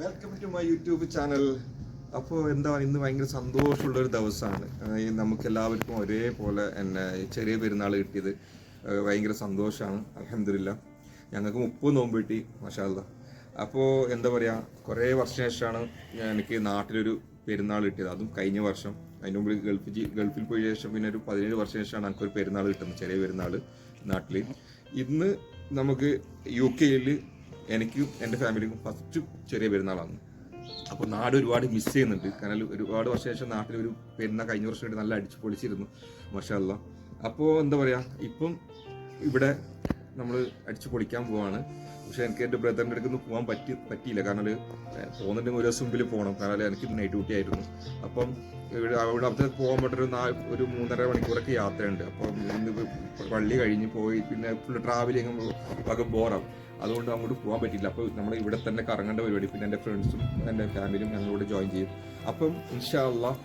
Welcome to my YouTube channel. അപ്പോൾ എന്താ ഇന്ന് ഭയങ്കര സന്തോഷമുള്ളൊരു ദിവസമാണ്. നമുക്ക് എല്ലാവർക്കും ഒരേപോലെ എന്നെ ചെറിയ പെരുന്നാൾ കിട്ടിയത് ഭയങ്കര സന്തോഷമാണ്. അൽഹംദുലില്ലാ. ഞങ്ങൾക്ക് 30 നോമ്പ് കിട്ടി മാഷാ അല്ലാഹ്. അപ്പോൾ എന്താ പറയുക, കുറേ വർഷത്തിന് ശേഷമാണ് എനിക്ക് നാട്ടിലൊരു പെരുന്നാൾ കിട്ടിയത്. അതും കഴിഞ്ഞ വർഷം. അതിന് മുമ്പ് ഗൾഫിൽ പോയ ശേഷം പിന്നെ ഒരു 17 വർഷത്തിന് ശേഷമാണ് എനിക്കൊരു പെരുന്നാൾ കിട്ടുന്നത്, ചെറിയ പെരുന്നാൾ നാട്ടിൽ. ഇന്ന് നമുക്ക് UK എനിക്കും എൻ്റെ ഫാമിലിക്കും ഫസ്റ്റ് ചെറിയ പെരുന്നാളാണ്. അപ്പോൾ നാട് ഒരുപാട് മിസ് ചെയ്യുന്നുണ്ട്. കാരണം ഒരുപാട് വർഷം ശേഷം നാട്ടിലൊരു പെരുന്നാൾ കഴിഞ്ഞ വർഷം നല്ല അടിച്ചു പൊളിച്ചിരുന്നു മാഷാ അല്ലാഹ്. അപ്പോൾ എന്താ പറയുക, ഇപ്പം ഇവിടെ നമ്മൾ അടിച്ചു പൊളിക്കാൻ പോവാണ്. പക്ഷെ എനിക്ക് എൻ്റെ ബ്രദറിൻ്റെ അടുത്ത് പോകാൻ പറ്റിയില്ല. കാരണം പോകുന്നുണ്ടെങ്കിൽ ഒരു ദിവസം മുമ്പിൽ പോകണം. കാരണം എനിക്ക് നൈറ്റ് ഡ്യൂട്ടി ആയിരുന്നു. അപ്പം അവിടെ അവിടെ പോകാൻ പറ്റൊരു 3.5 മണിക്കൂറൊക്കെ യാത്രയുണ്ട്. അപ്പം ഇന്ന് പള്ളി കഴിഞ്ഞ് പോയി പിന്നെ ഫുള്ള് ട്രാവലിങ് ഒക്കെ ബോറാവും. അതുകൊണ്ട് അങ്ങോട്ട് പോകാൻ പറ്റില്ല. അപ്പോൾ നമ്മൾ ഇവിടെ തന്നെ കറങ്ങേണ്ട പരിപാടി. പിന്നെ എൻ്റെ ഫ്രണ്ട്സും എൻ്റെ ഫാമിലിയും ഞങ്ങളോട് ജോയിൻ ചെയ്യും. അപ്പം ഇൻഷാ അല്ലാഹ്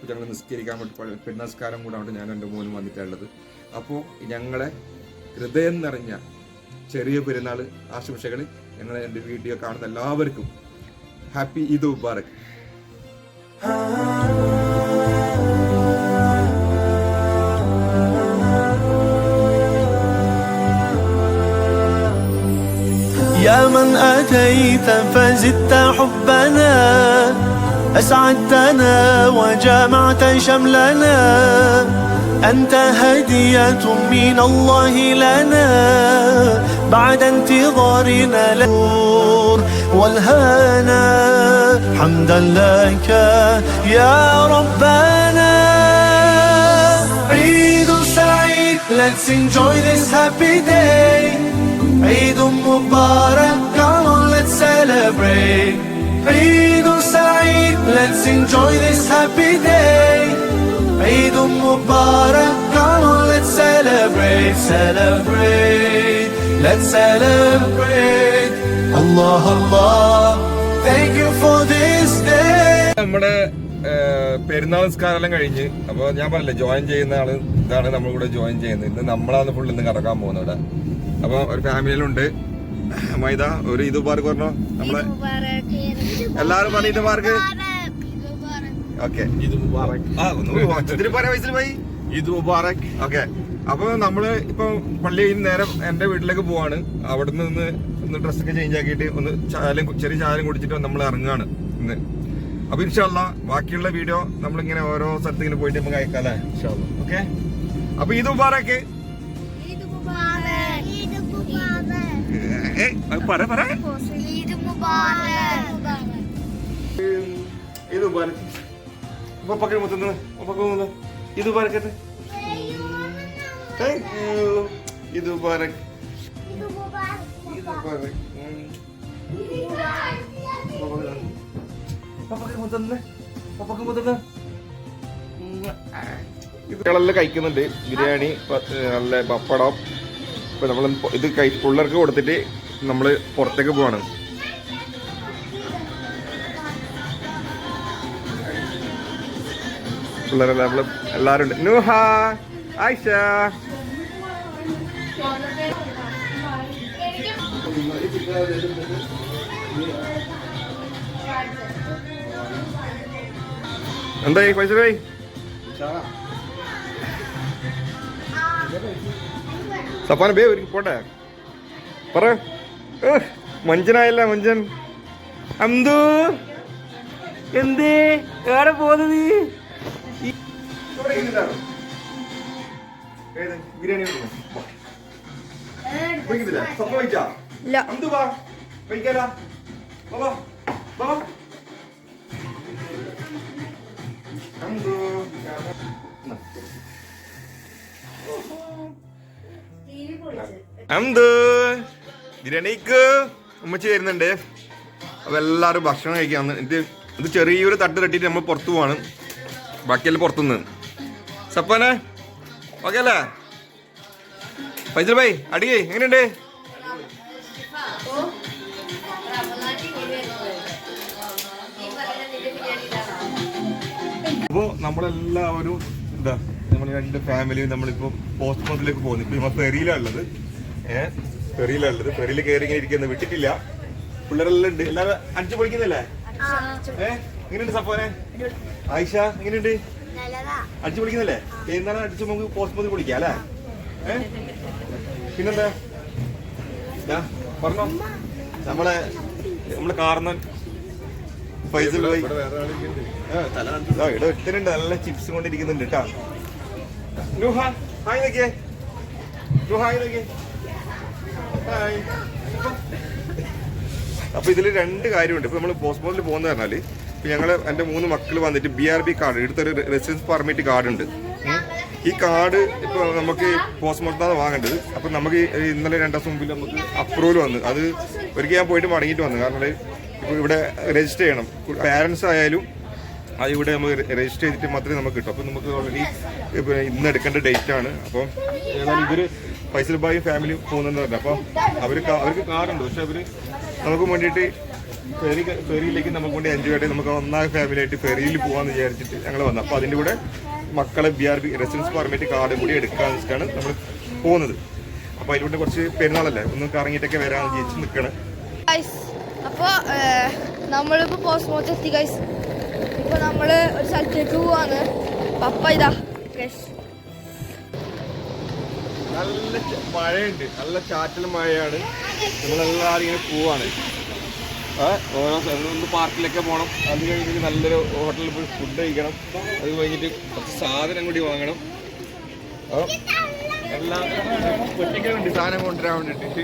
ഞങ്ങൾ നിസ്കരിക്കാൻ വേണ്ടി പെരുന്നാസ്കാരം കൂടാണ്ട് ഞാൻ എൻ്റെ മോനും വന്നിട്ടുള്ളത്. അപ്പോൾ ഞങ്ങളെ ഹൃദയം നിറഞ്ഞ ചെറിയ പെരുന്നാൾ ആശംസകൾ ഞങ്ങളെ എൻ്റെ വീഡിയോ കാണുന്ന എല്ലാവർക്കും happy Eid Mubarak. يا من أتيت فزدت حبنا أسعدتنا وجمعت شملنا أنت هدية من الله لنا بعد انتظارنا النور والهنا حمدا لك يا ربنا. عيد سعيد, let's enjoy this happy day. Eid Mubarak, come on let's celebrate. Eid Saeed, let's enjoy this happy day. Eid Mubarak, come on let's celebrate, celebrate, let's celebrate. Allah Allah, thank you for this day. നമ്മുടെ പെരുന്നാൾ നിസ്കാരം കഴിഞ്ഞ് അപ്പോൾ ഞാൻ പറഞ്ഞില്ലേ join ചെയ്യുന്ന ആള് ഇതാണ് നമ്മൾ കൂടെ ജോയിൻ ചെയ്യുന്നത്. ഇന്ന് നമ്മളാണ് ഫുൾ ഇന്ന് കറക്കാൻ പോകുന്നത് ഇവിടെ. അപ്പൊ ഒരു ഫാമിലിയിലുണ്ട്. മൈദ ഒരു ഈദ് മുബാറക് പറഞ്ഞോ. നമ്മളെ എല്ലാരും പറഞ്ഞിട്ട് mark okay Eid Mubarak. Eid Mubarak. Okay. അപ്പൊ നമ്മള് ഇപ്പൊ പള്ളിയിൽ നേരെ എന്റെ വീട്ടിലേക്ക് പോവാണ്. അവിടെ നിന്ന് ഒന്ന് ഡ്രസ്സൊക്കെ ചേഞ്ച് ആക്കിയിട്ട് ഒന്ന് ചെറിയ ചായം കുടിച്ചിട്ട് നമ്മൾ ഇറങ്ങുകയാണ് ഇന്ന്. അപ്പൊ ഇൻഷാ അല്ലാഹ് ബാക്കിയുള്ള വീഡിയോ നമ്മളിങ്ങനെ ഓരോ സ്ഥലത്ത് ഇങ്ങനെ പോയിട്ട് നമുക്ക് അയക്കാല്ലേ ഇൻഷാ അല്ലാഹ്. ഓക്കെ. അപ്പൊ ഈദ് മുബാറക്. കുട്ടികളെല്ലാം കഴിക്കുന്നുണ്ട് ബിരിയാണി, നല്ല പപ്പടം. ഇപ്പൊ നമ്മൾ ഇത് പിള്ളേർക്ക് കൊടുത്തിട്ട് നമ്മള് പുറത്തേക്ക് പോവാണ്. പിള്ളേരെല്ലാം നമ്മള് എല്ലാരും ഉണ്ട്. നൂഹ, ആയിഷ, എന്തായി പൈസ പോയി സപ്പാന ബേ ഒരു പോട്ടെ പറ. മഞ്ചനായല്ല മഞ്ചൻ. അന്തു എന്തേ എവിടെ പോകുന്നത്? ബിരിയാണി ബിരിയാണിക്ക് ഉമ്മച്ചി വരുന്നുണ്ട്. അപ്പൊ എല്ലാരും ഭക്ഷണം കഴിക്കാൻ ഇത് ചെറിയൊരു തട്ട് തട്ടിട്ട് നമ്മൾ പുറത്തു പോവാണ്. ബാക്കിയെല്ലാം പുറത്തുനിന്ന്. സപ്പാനെ ഓക്കെ അല്ലേ? ഫൈസൽ ഭായി അടിയേ എങ്ങനെയുണ്ട്? അപ്പോൾ നമ്മളെല്ലാവരും എന്താ നമ്മൾ 2 ഫാമിലിയും നമ്മളിപ്പോൾ പോസ്റ്റ്മോർട്ടത്തിലേക്ക് പോകുന്നു. ഇപ്പൊ നമ്മൾ ഫെറിയിലുള്ളത്. ഫെറിയിൽ കയറി ഇങ്ങനെ ഇരിക്കുന്നത് വിട്ടിട്ടില്ല. പിള്ളേരെല്ലാം ഉണ്ട്. എല്ലാവരും അടിച്ചു പൊളിക്കുന്നില്ലേ? എങ്ങനെയുണ്ട് സഫോനെ? ആയിഷ എങ്ങനെയുണ്ട്? അടിച്ചു പൊളിക്കുന്നില്ലേ? എന്നാലും അടിച്ചു നമുക്ക് പോസ്റ്റ് മോദി പൊളിക്കാം അല്ലേ? പിന്നെന്താ പറഞ്ഞോ? നമ്മളെ കാർന്നൻ ഫൈസൽ ഭായി ഇവിടെ ഒരുത്തനുണ്ട് നല്ല ചിപ്സ് കൊണ്ടിരിക്കുന്നുണ്ട് കേട്ടാ. ഹായ് നോക്കിയേ, ഹായ് നോക്കിയേ. ഹായ്. അപ്പൊ ഇതില് 2 കാര്യമുണ്ട്. ഇപ്പൊ നമ്മള് പോസ്റ്റ്മോർട്ടിൽ പോകുന്ന പറഞ്ഞാല് ഇപ്പൊ ഞങ്ങള് എന്റെ 3 മക്കൾ വന്നിട്ട് BRB കാർഡ് എടുത്തൊരു റെസിഡൻസ് പെർമിറ്റ് കാർഡ് ഉണ്ട്. ഈ കാർഡ് ഇപ്പൊ നമുക്ക് പോസ്റ്റ്മോർട്ടം വാങ്ങേണ്ടത്. അപ്പൊ നമുക്ക് ഇന്നലെ 2 ദിവസം മുമ്പിൽ നമുക്ക് അപ്രൂവൽ വന്നു. അത് ഒരിക്കൽ ഞാൻ പോയിട്ട് മടങ്ങിയിട്ട് വന്നു. കാരണം ഇപ്പൊ ഇവിടെ രജിസ്റ്റർ ചെയ്യണം. പാരൻസ് ആയാലും അത് ഇവിടെ നമുക്ക് രജിസ്റ്റർ ചെയ്തിട്ട് മാത്രമേ നമുക്ക് കിട്ടും. അപ്പം നമുക്ക് ഓൾറെഡി ഇന്ന് എടുക്കേണ്ട ഡേറ്റ് ആണ്. അപ്പം ഏതായാലും ഇവര് ഫൈസൽ ഭായി ഫാമിലി പോകുന്നെന്ന് പറഞ്ഞു. അപ്പോൾ അവർക്ക് കാറുണ്ട്. പക്ഷെ അവർ നമുക്ക് വേണ്ടിയിട്ട് ഫെറിയിലേക്ക് നമുക്ക് വേണ്ടി എൻജോയ് ആയിട്ട് നമുക്ക് ഒന്നാം ഫാമിലി ആയിട്ട് ഫെറിയിൽ പോകാമെന്ന് വിചാരിച്ചിട്ട് ഞങ്ങൾ വന്നു. അപ്പോൾ അതിൻ്റെ കൂടെ മക്കളെ BRB റെസിഡൻസ് പെർമിറ്റ് കാർഡ് കൂടി എടുക്കാന്ന് വെച്ചിട്ടാണ് നമ്മൾ പോകുന്നത്. അപ്പോൾ അതിലൂടെ കുറച്ച് പെരുന്നാളല്ലേ, ഒന്ന് കറങ്ങിയിട്ടൊക്കെ വരാമെന്ന് വിചാരിച്ച് നിൽക്കണം. അപ്പോൾ നമ്മളിപ്പോൾ പോസ്റ്റ്മോർട്ടം എത്തി ഗൈസ്. ഇപ്പോൾ നമ്മൾ ഒരു സ്ഥലത്തേക്ക് പോവാണ്. പപ്പ ഇതാ നല്ല മഴയുണ്ട്, നല്ല ചാറ്റൽ മഴയാണ്. നമ്മളെല്ലാവരും ഇങ്ങനെ പോവാണ്. ഓരോ സ്ഥലത്ത് പാർക്കിലൊക്കെ പോകണം. അത് കഴിഞ്ഞിട്ട് നല്ലൊരു ഹോട്ടലിൽ പോയി ഫുഡ് കഴിക്കണം. അത് കഴിഞ്ഞിട്ട് കുറച്ച് സാധനം കൂടി വാങ്ങണം. എല്ലാം പൊട്ടിക്കുന്നുണ്ട് സാധനം കൊണ്ടുവരാൻ വേണ്ടിയിട്ട്.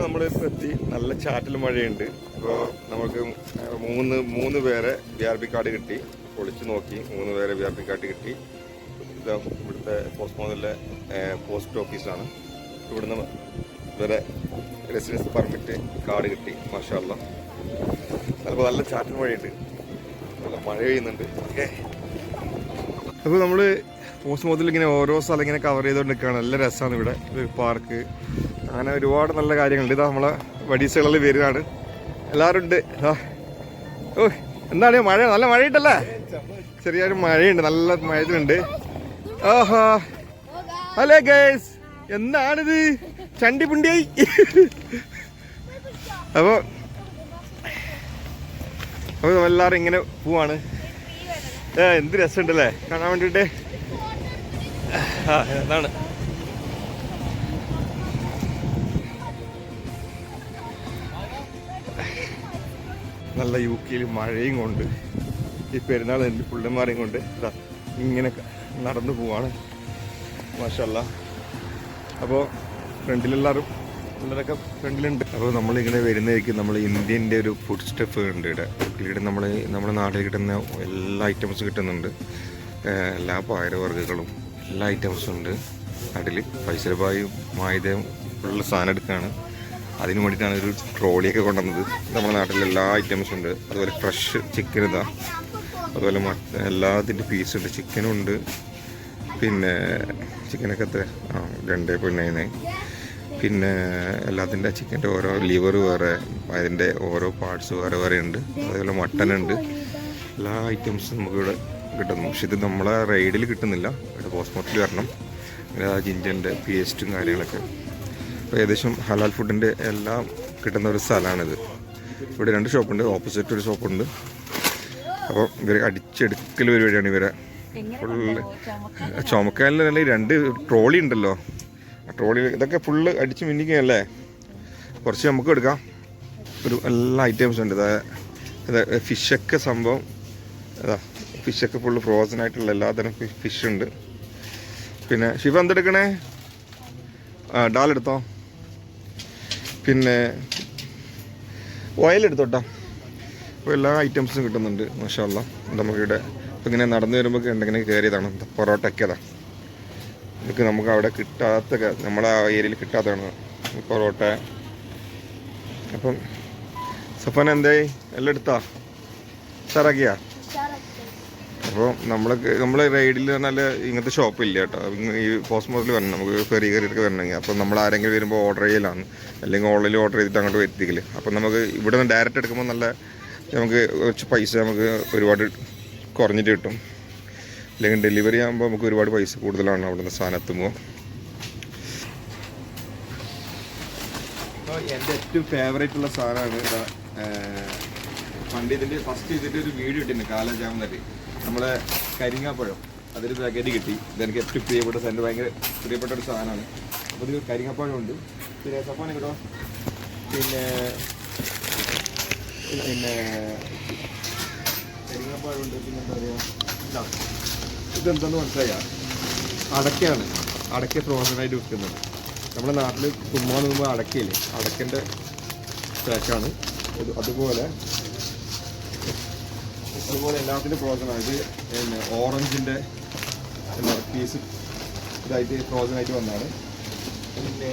നമ്മൾ എത്തി. നല്ല ചാറ്റൽ മഴയുണ്ട്. അപ്പോൾ നമുക്ക് മൂന്ന് പേരെ BRB കാർഡ് കിട്ടി. പൊളിച്ച് നോക്കി 3 പേരെ BRB കാർഡ് കിട്ടി. ഇത് ഇവിടുത്തെ പോസ്റ്റ്മോർട്ടമിലെ പോസ്റ്റ് ഓഫീസാണ്. ഇവിടുന്ന് വരെ റെസിഡൻസ് പെർമിറ്റ് കാർഡ് കിട്ടി. മാഷാ അല്ലാഹ്. ചിലപ്പോൾ നല്ല ചാറ്റൽ മഴയുണ്ട്, നല്ല മഴ പെയ്യുന്നുണ്ട്. ഓക്കെ, അപ്പോൾ നമ്മൾ പോസ്റ്റ്മോർട്ടത്തിൽ ഇങ്ങനെ ഓരോ സ്ഥലം ഇങ്ങനെ കവർ ചെയ്തുകൊണ്ട് നിൽക്കുകയാണ്. നല്ല രസമാണ് ഇവിടെ. ഒരു പാർക്ക്, അങ്ങനെ ഒരുപാട് നല്ല കാര്യങ്ങളുണ്ട്. ഇതാ നമ്മളെ വടീസുകളിൽ വരുന്നതാണ്. എല്ലാവരും ഉണ്ട്. ഓ എന്താണ് മഴ? നല്ല മഴയുണ്ടല്ലേ? ചെറിയൊരു മഴയുണ്ട്, നല്ല മഴയുണ്ട്. ആഹാ, ഹലോ ഗൈസ്, എന്താണിത്? ചണ്ടിപുണ്ടിയായി. അപ്പോൾ എല്ലാവരും ഇങ്ങനെ പോവാണ്. എന്ത് രസമുണ്ടല്ലേ കാണാൻ വേണ്ടിയിട്ട്. എന്താണ് നല്ല UK മഴയും കൊണ്ട് ഈ പെരുന്നാൾ എൻ്റെ പുള്ളിമാരെയും കൊണ്ട് ഇതാ ഇങ്ങനെ നടന്നു പോവാണ്. മാഷാ അല്ലാഹ്. അപ്പോൾ ഫ്രണ്ടിലെല്ലാവരും പിള്ളേരൊക്കെ ഫ്രണ്ടിലുണ്ട്. അപ്പോൾ നമ്മളിങ്ങനെ വരുന്നതായിരിക്കും നമ്മൾ ഇന്ത്യൻ്റെ ഒരു ഫുഡ് സ്റ്റെപ്പ് ഉണ്ട് ഇവിടെ. നമ്മുടെ നാട്ടിൽ കിട്ടുന്ന എല്ലാ ഐറ്റംസും കിട്ടുന്നുണ്ട്. എല്ലാ പയറുവർഗ്ഗങ്ങളും എല്ലാ ഐറ്റംസും ഉണ്ട്. അതിൽ ഫൈസൽ ഭായും മായുധയും ഉള്ള സാധനം എടുക്കുകയാണ്. അതിന് വേണ്ടിയിട്ടാണ് ഒരു ട്രോളിയൊക്കെ കൊണ്ടുവന്നത്. നമ്മുടെ നാട്ടിൽ എല്ലാ ഐറ്റംസും ഉണ്ട്. അതുപോലെ ഫ്രഷ് ചിക്കൻ ഇതാ, അതുപോലെ എല്ലാത്തിൻ്റെ പീസുണ്ട്. ചിക്കനും ഉണ്ട്. പിന്നെ ചിക്കനൊക്കെ 2.9. പിന്നെ എല്ലാത്തിൻ്റെ ചിക്കൻ്റെ ഓരോ ലിവർ വേറെ, അതിൻ്റെ ഓരോ പാർട്സ് വേറെ ഉണ്ട്. അതുപോലെ മട്ടൻ ഉണ്ട്. എല്ലാ ഐറ്റംസും നമുക്കിവിടെ കിട്ടുന്നു. പക്ഷെ ഇത് നമ്മളെ റൈഡിൽ കിട്ടുന്നില്ല. ഇവിടെ പോസ്റ്റ്മോർട്ടത്തിൽ വരണം. ജിഞ്ചറിൻ്റെ പേസ്റ്റും കാര്യങ്ങളൊക്കെ. അപ്പോൾ ഏകദേശം ഹലാൽ ഫുഡിൻ്റെ എല്ലാം കിട്ടുന്ന ഒരു സ്ഥലമാണിത്. ഇവിടെ 2 ഷോപ്പുണ്ട്. ഓപ്പോസിറ്റ് ഒരു ഷോപ്പുണ്ട്. അപ്പോൾ ഇവരെ അടിച്ചെടുക്കൽ പരിപാടിയാണ്. ഇവരെ ഫുള്ള് ചുമക്കാനിൽ 2 ട്രോളി ഉണ്ടല്ലോ. ആ ട്രോളി ഇതൊക്കെ ഫുള്ള് അടിച്ച് മിന്നിക്കുകയല്ലേ. കുറച്ച് നമുക്ക് എടുക്കാം. ഒരു എല്ലാ ഐറ്റംസും ഉണ്ട്. അതായത് ഫിഷൊക്കെ സംഭവം അതാ, ഫിഷൊക്കെ ഫുള്ള് ഫ്രോസൺ ആയിട്ടുള്ള എല്ലാത്തരം ഫിഷ് ഉണ്ട്. പിന്നെ ശിവ എന്തെടുക്കണേ? ഡാൽ എടുത്തോ. പിന്നെ ഓയിലെടുത്തോട്ടാ. അപ്പോൾ എല്ലാ ഐറ്റംസും കിട്ടുന്നുണ്ട്. മാഷാ അല്ലാഹ്. നമുക്കിവിടെ ഇപ്പം ഇങ്ങനെ നടന്നു വരുമ്പോൾ ഇങ്ങനെ കയറിയതാണ്. പൊറോട്ടയൊക്കെ അതാ. ഇതൊക്കെ നമുക്ക് അവിടെ കിട്ടാത്ത, നമ്മളെ ആ ഏരിയയിൽ കിട്ടാത്തതാണ് പൊറോട്ട. അപ്പം സഫാന എന്തായി? എല്ലാം എടുത്താ? ഉഷാറാക്കിയാ? അപ്പോൾ നമ്മൾ റൈഡിൽ പറഞ്ഞാൽ ഇങ്ങനത്തെ ഷോപ്പില്ല കേട്ടോ. ഈ പോസ്റ്റ്മോർട്ടിൽ വരണം, നമുക്ക് ഫെറി കയറിയൊക്കെ വരണമെങ്കിൽ. അപ്പോൾ നമ്മൾ ആരെങ്കിലും വരുമ്പോൾ ഓർഡർ ചെയ്യലാണ്, അല്ലെങ്കിൽ ഓൺലൈനിൽ ഓർഡർ ചെയ്തിട്ട് അങ്ങോട്ട് എത്തിക്കില്ല. അപ്പം നമുക്ക് ഇവിടെ നിന്ന് ഡയറക്റ്റ് എടുക്കുമ്പോൾ നല്ല നമുക്ക് കുറച്ച് പൈസ നമുക്ക് ഒരുപാട് കുറഞ്ഞിട്ട് കിട്ടും. അല്ലെങ്കിൽ ഡെലിവറി ആകുമ്പോൾ നമുക്ക് ഒരുപാട് പൈസ കൂടുതലാണ് അവിടെ നിന്ന് സാധനം എത്തുമ്പോൾ. എൻ്റെ ഏറ്റവും ഫേവറേറ്റ് ഉള്ള സാധനമാണ് പണ്ട് ഇതിൻ്റെ ഫസ്റ്റ് ഇതിൻ്റെ ഒരു വീഡിയോ ഇട്ടിട്ടുണ്ട് കാലജാമെന്നൊക്കെ നമ്മളെ കരിങ്ങാപ്പഴം അതൊരു പാക്കറ്റ് കിട്ടി. ഇതെനിക്ക് ഏറ്റവും പ്രിയപ്പെട്ട എൻ്റെ ഭയങ്കര പ്രിയപ്പെട്ട ഒരു സാധനമാണ്. അപ്പോൾ ഇതിൽ കരിങ്ങാപ്പഴം ഉണ്ട്, പിന്നെ സപ്പാന കേട്ടോ, പിന്നെ പിന്നെ കരിങ്ങാപ്പഴം ഉണ്ട്, പിന്നെ എന്താ പറയുക ഇതെന്താന്ന് മനസ്സിലായ അടക്കയാണ്. അടക്ക ഫ്രോസനായിട്ട് വിൽക്കുന്നത് നമ്മുടെ നാട്ടിൽ തുമ്മാൻ മുമ്പ് അടക്കയില്ലേ, അടക്കൻ്റെ പാക്കാണ് ഇത്. അതുപോലെ എല്ലാത്തിനും ഫ്രോസനാണ്. ഇത് പിന്നെ ഓറഞ്ചിൻ്റെ എന്താ പീസ് ഇതായിട്ട് ഫ്രോസനായിട്ട് വന്നതാണ്. പിന്നെ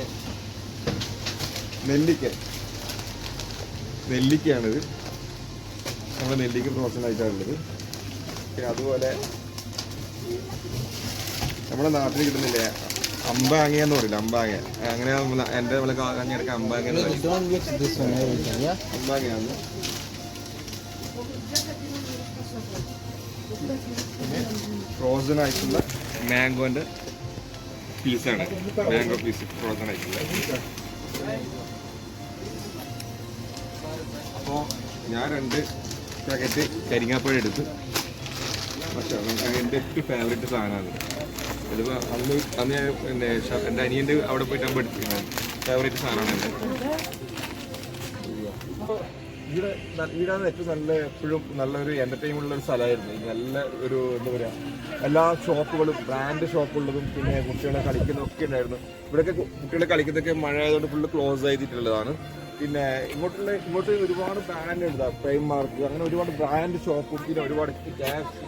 നെല്ലിക്കയാണിത്, നമ്മുടെ നെല്ലിക്ക ഫ്രോസനായിട്ടാണുള്ളത്. പിന്നെ അതുപോലെ നമ്മുടെ നാട്ടിൽ കിട്ടുന്നില്ലേ അമ്പാങ്ങ എന്ന് പറയില്ല, അമ്പാങ്ങ അങ്ങനെ എൻ്റെ നമ്മളെ കഞ്ഞിടക്ക അമ്പാങ്ങ അമ്പാങ്ങയാണ്. പിന്നെ ഫ്രോസൺ ആയിട്ടുള്ള മാംഗോൻ്റെ പീസാണ്, മാംഗോ പീസ് ഫ്രോസൺ ആയിട്ടുള്ള. അപ്പോൾ ഞാൻ 2 പാക്കറ്റ് കരിങ്ങാപ്പഴം എടുത്ത്. പക്ഷേ എൻ്റെ ഏറ്റവും ഫേവറേറ്റ് സാധനമാണ്. ഇതിപ്പോൾ അന്ന് ഞാൻ പിന്നെ എൻ്റെ അനിയൻ്റെ അവിടെ പോയിട്ട് നമ്മൾ എടുത്തിരുന്നത് ഫേവറേറ്റ് സാധനമാണ് എൻ്റെ. അപ്പോൾ ഈടാണ് ഏറ്റവും നല്ല എപ്പോഴും നല്ലൊരു എൻ്റർടൈൻമെൻ്റ് ഉള്ള ഒരു സ്ഥലമായിരുന്നു. നല്ല ഒരു എന്താ പറയുക, എല്ലാ ഷോപ്പുകളും ബ്രാൻഡ് ഷോപ്പുള്ളതും പിന്നെ കുട്ടികളെ കളിക്കുന്നതൊക്കെ ഉണ്ടായിരുന്നു. ഇവിടെയൊക്കെ കുട്ടികളെ കളിക്കുന്നതൊക്കെ മഴ ആയതുകൊണ്ട് ഫുള്ള് ക്ലോസ് ചെയ്തിട്ടുള്ളതാണ്. പിന്നെ ഇങ്ങോട്ട് ഒരുപാട് ബ്രാൻഡ് ഉണ്ട്, പ്രൈം മാർക്ക്, അങ്ങനെ ഒരുപാട് ബ്രാൻഡ് ഷോപ്പും പിന്നെ ഒരുപാട് ടാക്സ്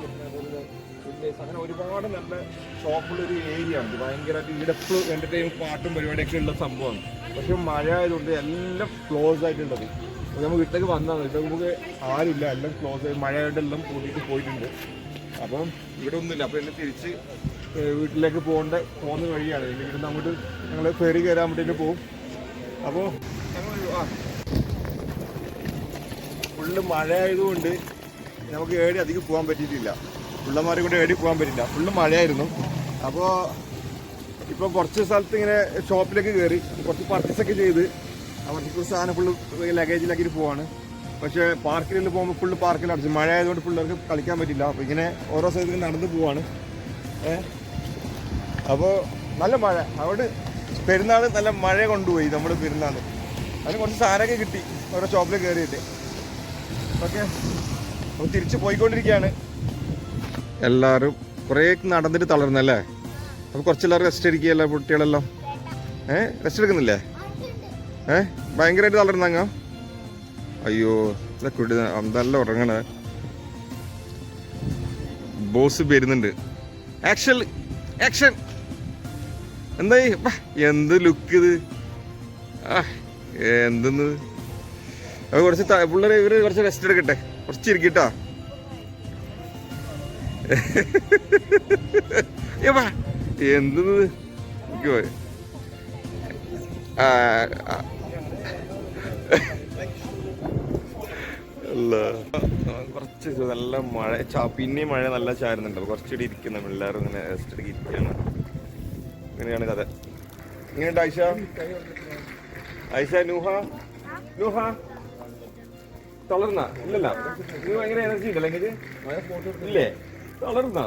അങ്ങനെ ഒരുപാട് നല്ല ഷോപ്പുള്ളൊരു ഏരിയ ആണ്. ഭയങ്കരമായിട്ട് ഇവിടെ എപ്പോഴും എൻ്റർടൈൻ പാട്ടും പരിപാടിയൊക്കെ ഉള്ള സംഭവമാണ്. പക്ഷെ മഴ ആയതുകൊണ്ട് എല്ലാം ക്ലോസ് ആയിട്ടുള്ളത്. നമ്മൾ വീട്ടിലേക്ക് വന്നതാണ്, ഇത് നമുക്ക് ആരുമില്ല, എല്ലാം ക്ലോസ് ആയി മഴയായിട്ട് എല്ലാം കൂട്ടിയിട്ട് പോയിട്ടുണ്ട്. അപ്പം ഇവിടെ ഒന്നുമില്ല. അപ്പോൾ എന്നെ തിരിച്ച് വീട്ടിലേക്ക് പോകുന്ന വഴിയാണ്. ഇവിടുന്ന് അങ്ങോട്ട് ഞങ്ങൾ ഫെറി കയറാൻ വേണ്ടിയിട്ട് പോകും. അപ്പോൾ ഞങ്ങൾ ഫുള്ള് മഴ ആയതുകൊണ്ട് നമുക്ക് ഏടി അധികം പോകാൻ പറ്റിയിട്ടില്ല. പിള്ളമാരെ കൊണ്ട് ഏടി പോകാൻ പറ്റില്ല, ഫുള്ള് മഴയായിരുന്നു. അപ്പോൾ ഇപ്പോൾ കുറച്ച് സ്ഥലത്ത് ഇങ്ങനെ ഷോപ്പിലേക്ക് കയറി കുറച്ച് പർച്ചേസൊക്കെ ചെയ്ത് അവർക്ക് കുറച്ച് സാധനം ഫുള്ള് ലഗേജിലാക്കിയിട്ട് പോവാണ്. പക്ഷേ പാർക്കിൽ പോകുമ്പോൾ ഫുള്ള് പാർക്കിൽ അടച്ചു, മഴ ആയതുകൊണ്ട് പിള്ളേർക്ക് കളിക്കാൻ പറ്റില്ല. അപ്പോൾ ഇങ്ങനെ ഓരോ സ്ഥലത്തും നടന്നു പോവാണ്. അപ്പോൾ നല്ല മഴ, അവിടെ പെരുന്നാൾ നല്ല മഴ കൊണ്ടുപോയി നമ്മൾ പെരുന്നാൾ. അതിന് കുറച്ച് സാധനമൊക്കെ കിട്ടി ഓരോ ഷോപ്പിൽ കയറിയിട്ട്. ഓക്കെ, അപ്പോൾ തിരിച്ച് പോയിക്കൊണ്ടിരിക്കുകയാണ്. എല്ലാവരും കുറേ നടന്നിട്ട് തളർന്നല്ലേ? അപ്പോൾ കുറച്ചെല്ലാവരും റെസ്റ്റ് എടുക്കുകയല്ല കുട്ടികളെല്ലാം. റെസ്റ്റ് എടുക്കുന്നില്ലേ? ഭയങ്കരമായിട്ട് തളർന്നങ്ങ. അയ്യോ കുട്ടി നല്ല ഉറങ്ങണേ. ബോസ് വരുന്നുണ്ട്. ആക്ഷൻ എന്തായി? എന്ത് ലുക്ക് ഇത്! എന്തെന്ന് അത് കുറച്ച് പിള്ളേർ ഇവര് കുറച്ച് റെസ്റ്റ് എടുക്കട്ടെ, കുറച്ച് ഇരിക്കട്ടാ. എന്തെന്ന് കുറച്ച് നല്ല മഴ, പിന്നെയും മഴ നല്ല ചാരുന്നുണ്ട്. അപ്പോൾ കുറച്ചുകൂടി ഇരിക്കുന്ന എല്ലാവരും ഇങ്ങനെ റെസ്റ്റ് എടുക്കി ഇരിക്കുകയാണ്. ഇങ്ങനെയാണ് കഥ. ഇങ്ങനെയുണ്ട് ഐഷ നൂഹ തളർന്ന? ഇല്ലല്ല, ഇത് ഭയങ്കര എനർജി ഉണ്ടല്ലോ എനിക്ക്. ഇല്ലേ തളർന്ന?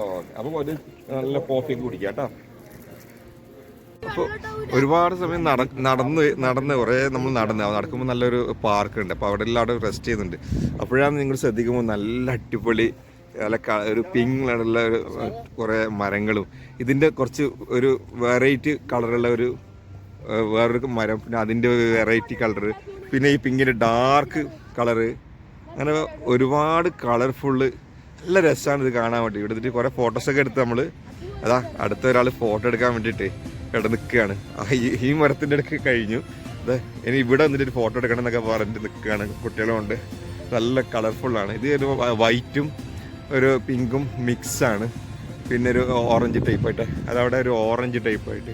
ഓക്കെ, അപ്പോൾ ഒരു നല്ല കോഫി കുടിക്കാം കേട്ടോ. അപ്പോൾ ഒരുപാട് സമയം നടന്ന് കുറേ നമ്മൾ നടക്കുമ്പോൾ നല്ലൊരു പാർക്ക് ഉണ്ട്. അപ്പോൾ അവിടെ എല്ലാവരും റെസ്റ്റ് ചെയ്യുന്നുണ്ട്. അപ്പോഴാണ് നിങ്ങൾ ശ്രദ്ധിക്കുമ്പോൾ നല്ല അടിപൊളി നല്ല ഒരു പിങ്ക് കളറുള്ള ഒരു കുറേ മരങ്ങളും ഇതിൻ്റെ കുറച്ച് ഒരു വെറൈറ്റി കളറുള്ള ഒരു വേറൊരു മരം, പിന്നെ അതിൻ്റെ വെറൈറ്റി കളറ്, പിന്നെ ഈ പിങ്കിൻ്റെ ഡാർക്ക് കളറ്, അങ്ങനെ ഒരുപാട് കളർഫുള്ള് നല്ല രസമാണ് ഇത് കാണാൻ വേണ്ടി. ഇവിടെ നിന്നിട്ട് കുറേ ഫോട്ടോസൊക്കെ എടുത്ത് നമ്മൾ അതാ അടുത്ത ഒരാൾ ഫോട്ടോ എടുക്കാൻ വേണ്ടിയിട്ട് ഇവിടെ നിൽക്കുകയാണ്. ഈ മരത്തിൻ്റെ അടുക്ക് കഴിഞ്ഞു. അതെ, ഇനി ഇവിടെ വന്നിട്ട് ഒരു ഫോട്ടോ എടുക്കണം എന്നൊക്കെ പറഞ്ഞിട്ട് നിൽക്കുകയാണ്. കുട്ടികളുണ്ട്, നല്ല കളർഫുള്ളാണ്. ഇത് ഒരു വൈറ്റും ഒരു പിങ്കും മിക്സാണ്. പിന്നെ ഒരു ഓറഞ്ച് ടൈപ്പായിട്ട്, അതവിടെ ഒരു ഓറഞ്ച് ടൈപ്പായിട്ട്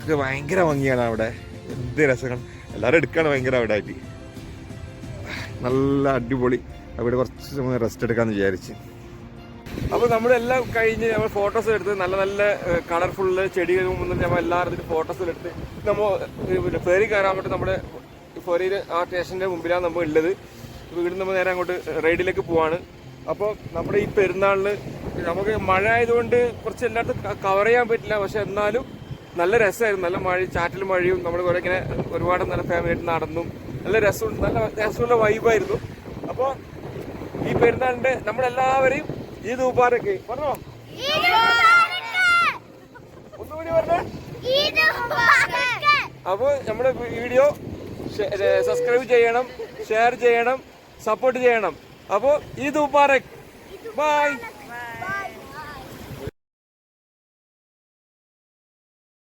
ഒക്കെ ഭയങ്കര ഭംഗിയാണ് അവിടെ. എന്ത് രസങ്ങൾ, എല്ലാവരും എടുക്കുകയാണ് ഭയങ്കര അവിടെ ആയിട്ട്. നല്ല അടിപൊളി. അവിടെ കുറച്ച് സമയം റെസ്റ്റ് എടുക്കാമെന്ന് വിചാരിച്ച്. അപ്പോൾ നമ്മളെല്ലാം കഴിഞ്ഞ് നമ്മൾ ഫോട്ടോസ് എടുത്ത് നല്ല നല്ല കളർഫുള്ള് ചെടികളും നമ്മൾ എല്ലാവരും ഫോട്ടോസ് എടുത്ത് നമ്മൾ ഫെറി കയറാൻ വേണ്ടി നമ്മുടെ ഫെറിയിൽ ആ സ്റ്റേഷൻ്റെ മുമ്പിലാണ് നമ്മൾ ഉള്ളത്. വീട് നമ്മൾ നേരെ അങ്ങോട്ട് റൈഡിലേക്ക് പോവാണ്. അപ്പോൾ നമ്മുടെ ഈ പെരുന്നാളിന് നമുക്ക് മഴ ആയതുകൊണ്ട് കുറച്ച് എല്ലായിടത്തും കവർ ചെയ്യാൻ പറ്റില്ല. പക്ഷെ എന്നാലും നല്ല രസമായിരുന്നു. നല്ല മഴ, ചാറ്റൽ മഴയും നമ്മൾ കുറെ ഇങ്ങനെ ഒരുപാട് നല്ല ഫാമിലിയായിട്ട് നടന്നും നല്ല രസമുണ്ട്. നല്ല രസമുള്ള വൈബായിരുന്നു. അപ്പോൾ ഈ പെരുന്നാളിൻ്റെ നമ്മളെല്ലാവരെയും ഈദ് മുബാറക്ക് പറഞ്ഞോ, ഒന്നുകൂടി പറഞ്ഞേ. അപ്പോൾ നമ്മുടെ വീഡിയോ സബ്സ്ക്രൈബ് ചെയ്യണം, ഷെയർ ചെയ്യണം, സപ്പോർട്ട് ചെയ്യണം. അപ്പോൾ ഈദ് മുബാറക്ക്. ബൈ.